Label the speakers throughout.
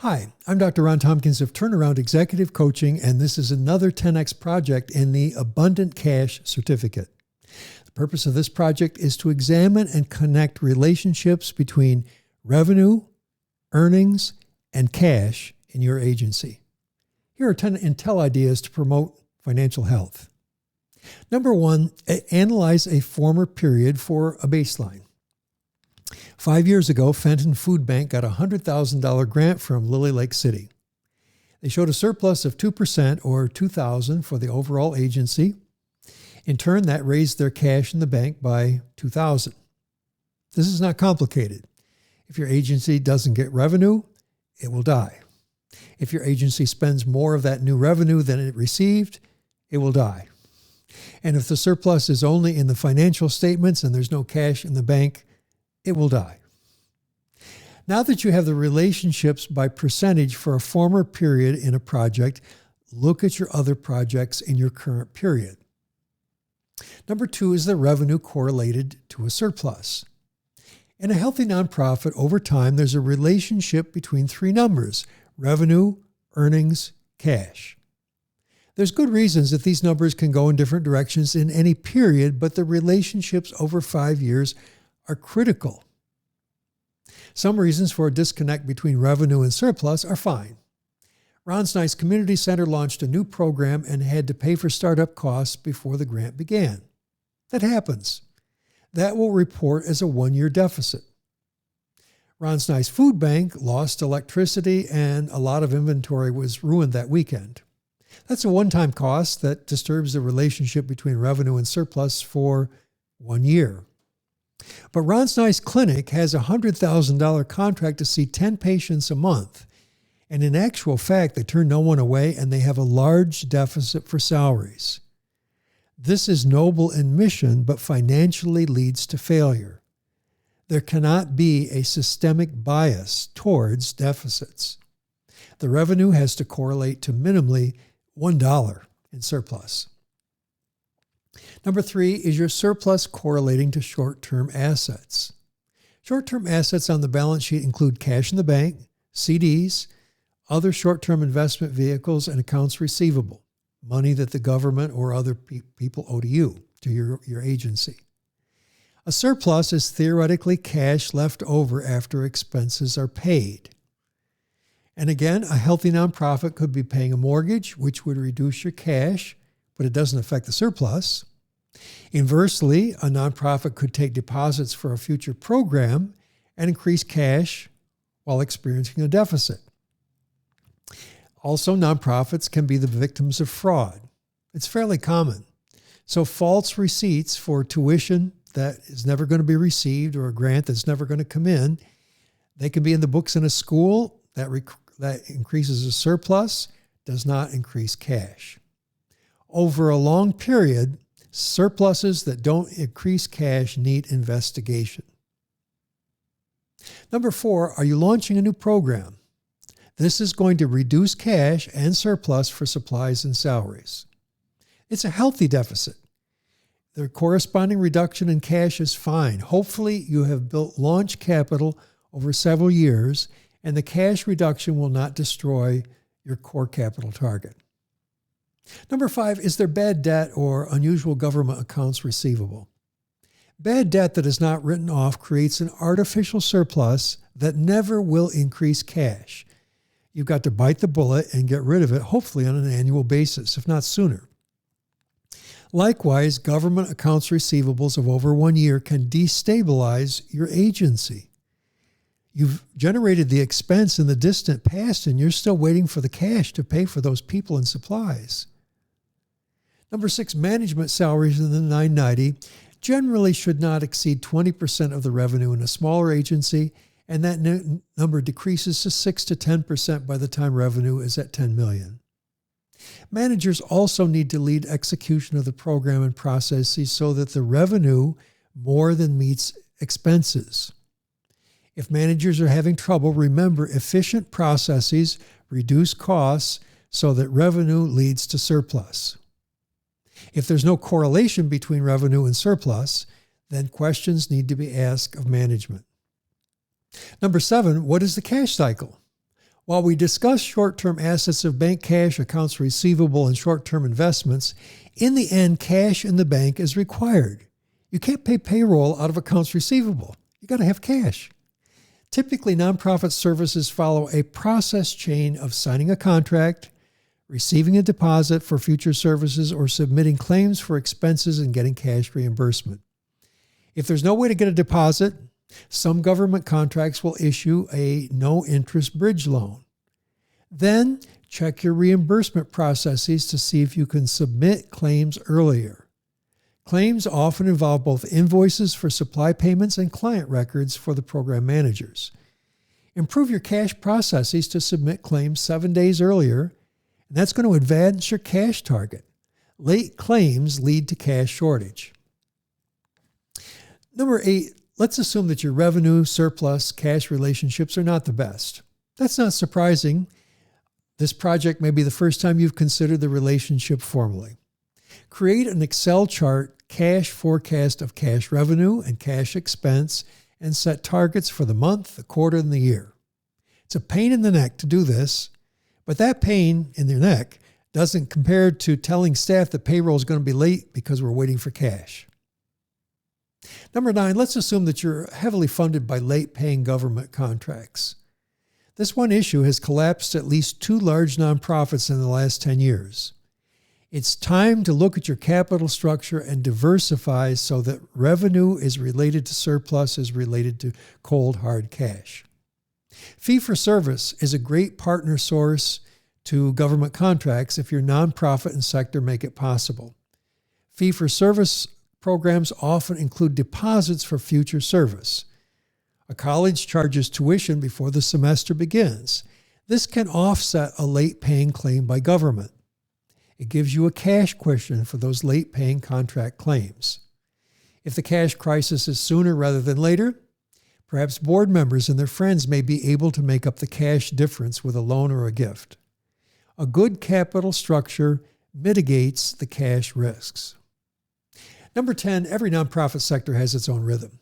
Speaker 1: Hi, I'm Dr. Ron Tompkins of Turnaround Executive Coaching, and this is another 10X project in the Abundant Cash Certificate. The purpose of this project is to examine and connect relationships between revenue, earnings, and cash in your agency. Here are 10 Intel ideas to promote financial health. Number one, analyze a former period for a baseline. 5 years ago, Fenton Food Bank got a $100,000 grant from Lily Lake City. They showed a surplus of 2% or $2,000 for the overall agency. In turn, that raised their cash in the bank by $2,000. This is not complicated. If your agency doesn't get revenue, it will die. If your agency spends more of that new revenue than it received, it will die. And if the surplus is only in the financial statements and there's no cash in the bank, it will die. Now that you have the relationships by percentage for a former period in a project, look at your other projects in your current period. Number two is the revenue correlated to a surplus. In a healthy nonprofit, over time, there's a relationship between three numbers: revenue, earnings, cash. There's good reasons that these numbers can go in different directions in any period, but the relationships over 5 years are critical. Some reasons for a disconnect between revenue and surplus are fine. Ron's Nice Community Center launched a new program and had to pay for startup costs before the grant began. That happens. That will report as a 1-year deficit. Ron's Nice Food Bank lost electricity and a lot of inventory was ruined that weekend. That's a one-time cost that disturbs the relationship between revenue and surplus for 1 year. But Ron's Nice Clinic has a $100,000 contract to see 10 patients a month. And in actual fact, they turn no one away and they have a large deficit for salaries. This is noble in mission, but financially leads to failure. There cannot be a systemic bias towards deficits. The revenue has to correlate to minimally $1 in surplus. Number three is your surplus correlating to short-term assets. Short-term assets on the balance sheet include cash in the bank, CDs, other short-term investment vehicles, and accounts receivable, money that the government or other people owe to you, to your agency. A surplus is theoretically cash left over after expenses are paid. And again, a healthy nonprofit could be paying a mortgage, which would reduce your cash, but it doesn't affect the surplus. Inversely, a nonprofit could take deposits for a future program and increase cash while experiencing a deficit. Also, nonprofits can be the victims of fraud. It's fairly common. So false receipts for tuition that is never going to be received or a grant that's never going to come in, they can be in the books in a school. That increases a surplus, does not increase cash. Over a long period, surpluses that don't increase cash need investigation. Number four, are you launching a new program? This is going to reduce cash and surplus for supplies and salaries. It's a healthy deficit. The corresponding reduction in cash is fine. Hopefully, you have built launch capital over several years, and the cash reduction will not destroy your core capital target. Number five, is there bad debt or unusual government accounts receivable? Bad debt that is not written off creates an artificial surplus that never will increase cash. You've got to bite the bullet and get rid of it, hopefully on an annual basis, if not sooner. Likewise, government accounts receivables of over 1 year can destabilize your agency. You've generated the expense in the distant past and you're still waiting for the cash to pay for those people and supplies. Number six, management salaries in the 990 generally should not exceed 20% of the revenue in a smaller agency, and that number decreases to 6 to 10% by the time revenue is at $10 million. Managers also need to lead execution of the program and processes so that the revenue more than meets expenses. If managers are having trouble, remember efficient processes reduce costs so that revenue leads to surplus. If there's no correlation between revenue and surplus, then questions need to be asked of management. Number seven, what is the cash cycle? While we discuss short-term assets of bank cash, accounts receivable, and short-term investments, in the end, cash in the bank is required. You can't pay payroll out of accounts receivable. You got to have cash. Typically, nonprofit services follow a process chain of signing a contract, receiving a deposit for future services, or submitting claims for expenses and getting cash reimbursement. If there's no way to get a deposit, some government contracts will issue a no-interest bridge loan. Then, check your reimbursement processes to see if you can submit claims earlier. Claims often involve both invoices for supply payments and client records for the program managers. Improve your cash processes to submit claims 7 days earlier, and that's going to advance your cash target. Late claims lead to cash shortage. Number 8, let's assume that your revenue, surplus, cash relationships are not the best. That's not surprising. This project may be the first time you've considered the relationship formally. Create an Excel chart, cash forecast of cash revenue and cash expense, and set targets for the month, the quarter, and the year. It's a pain in the neck to do this, but that pain in their neck doesn't compare to telling staff that payroll is going to be late because we're waiting for cash. Number 9, let's assume that you're heavily funded by late-paying government contracts. This one issue has collapsed at least 2 large nonprofits in the last 10 years. It's time to look at your capital structure and diversify so that revenue is related to surplus is related to cold, hard cash. Fee-for-service is a great partner source to government contracts if your nonprofit and sector make it possible. Fee-for-service programs often include deposits for future service. A college charges tuition before the semester begins. This can offset a late paying claim by government. It gives you a cash cushion for those late paying contract claims. If the cash crisis is sooner rather than later, perhaps board members and their friends may be able to make up the cash difference with a loan or a gift. A good capital structure mitigates the cash risks. Number 10, every nonprofit sector has its own rhythm,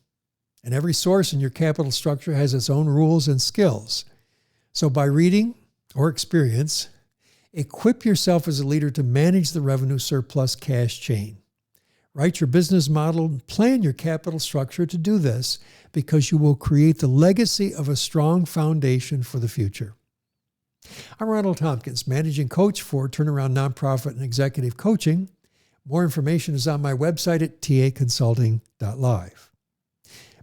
Speaker 1: and every source in your capital structure has its own rules and skills. So by reading or experience, equip yourself as a leader to manage the revenue surplus cash chain. Write your business model and plan your capital structure to do this because you will create the legacy of a strong foundation for the future. I'm Ronald Tompkins, Managing Coach for Turnaround Nonprofit and Executive Coaching. More information is on my website at taconsulting.live.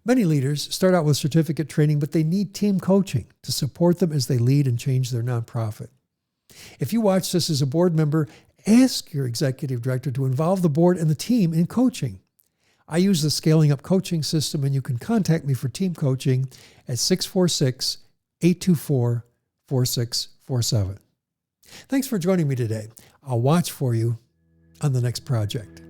Speaker 1: Many leaders start out with certificate training, but they need team coaching to support them as they lead and change their nonprofit. If you watch this as a board member, ask your executive director to involve the board and the team in coaching. I use the Scaling Up coaching system, and you can contact me for team coaching at 646-824-4647. Thanks for joining me today. I'll watch for you on the next project.